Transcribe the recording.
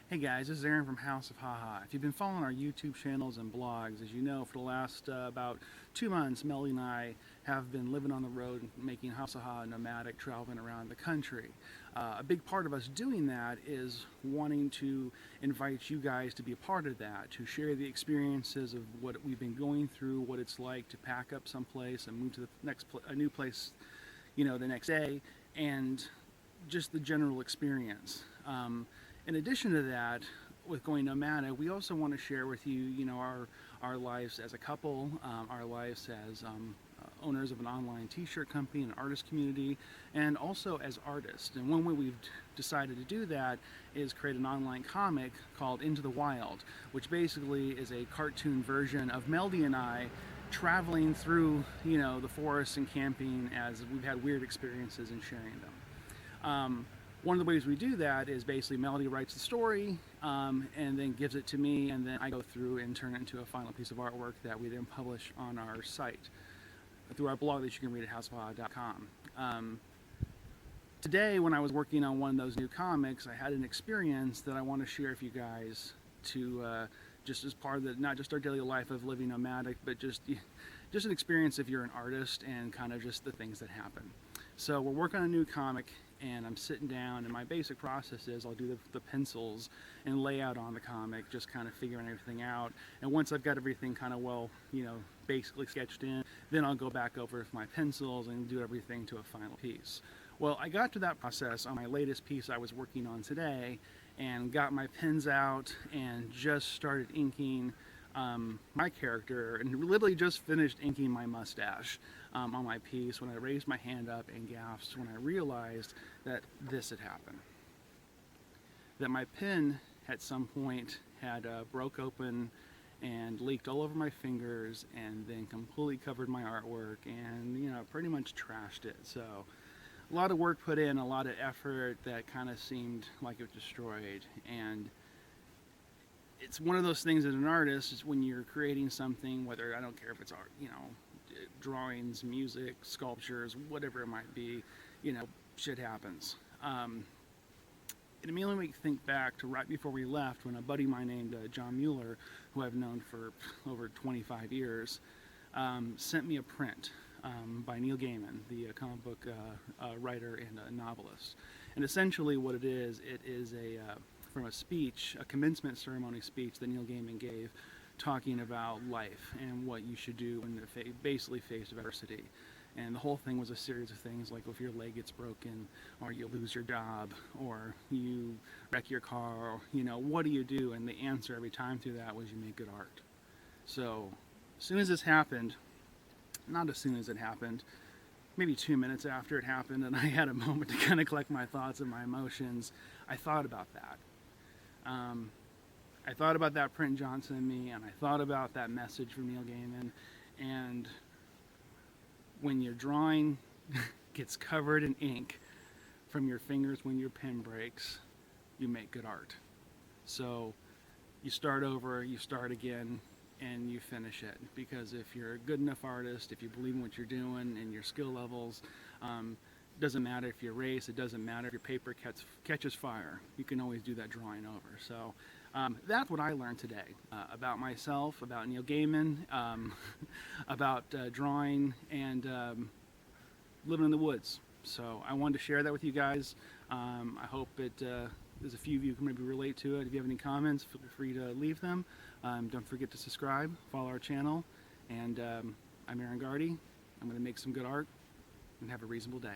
Hey guys, this is Aaron from House of HaHa. If you've been following our YouTube channels and blogs, as you know, for the last about 2 months, Melly and I have been living on the road, making House of HaHa nomadic, traveling around the country. A big part of us doing that is wanting to invite you guys to be a part of that, to share the experiences of what we've been going through, what it's like to pack up someplace and move to a new place, the next day, and just the general experience. In addition to that, with going nomadic, we also want to share with you, our lives as a couple, our lives as owners of an online t-shirt company, an artist community, and also as artists. And one way we've decided to do that is create an online comic called Into the Wild, which basically is a cartoon version of Melody and I traveling through, the forest and camping as we've had weird experiences and sharing them. One of the ways we do that is basically Melody writes the story and then gives it to me, and then I go through and turn it into a final piece of artwork that we then publish on our site through our blog that you can read at houseofha.com. Today, when I was working on one of those new comics, I had an experience that I want to share with you guys to just as part of the, not just our daily life of living nomadic, but just an experience if you're an artist and kind of just the things that happen. So we're working on a new comic, and I'm sitting down, and my basic process is I'll do the pencils and layout on the comic, just kind of figuring everything out. And once I've got everything kind of basically sketched in, then I'll go back over with my pencils and do everything to a final piece. Well, I got to that process on my latest piece I was working on today, and got my pens out and just started inking my character, and literally just finished inking my mustache on my piece when I raised my hand up and gasped when I realized that this had happened. That my pen at some point had broke open and leaked all over my fingers, and then completely covered my artwork, and pretty much trashed it. So a lot of work put in, a lot of effort that kind of seemed like it was destroyed. And it's one of those things as an artist, is when you're creating something, whether, I don't care if it's art, drawings, music, sculptures, whatever it might be, shit happens. It immediately makes me think back to right before we left, when a buddy of mine named John Mueller, who I've known for over 25 years, sent me a print by Neil Gaiman, the comic book writer and novelist. And essentially what it is from a speech, a commencement ceremony speech that Neil Gaiman gave, talking about life and what you should do when you basically face adversity. And the whole thing was a series of things like if your leg gets broken, or you lose your job, or you wreck your car, or, what do you do? And the answer every time through that was you make good art. So as soon as this happened, not as soon as it happened, maybe 2 minutes after it happened, and I had a moment to kind of collect my thoughts and my emotions, I thought about that. I thought about that print John sent me, and I thought about that message from Neil Gaiman. And when your drawing gets covered in ink from your fingers when your pen breaks, you make good art. So you start over, you start again, and you finish it. Because if you're a good enough artist, if you believe in what you're doing and your skill levels, doesn't matter if you're a race, it doesn't matter if your paper catches fire, you can always do that drawing over. So that's what I learned today about myself, about Neil Gaiman, about drawing, and living in the woods. So I wanted to share that with you guys. I hope there's a few of you who maybe relate to it. If you have any comments, feel free to leave them. Don't forget to subscribe, follow our channel, and I'm Aaron Gardy. I'm going to make some good art, and have a reasonable day.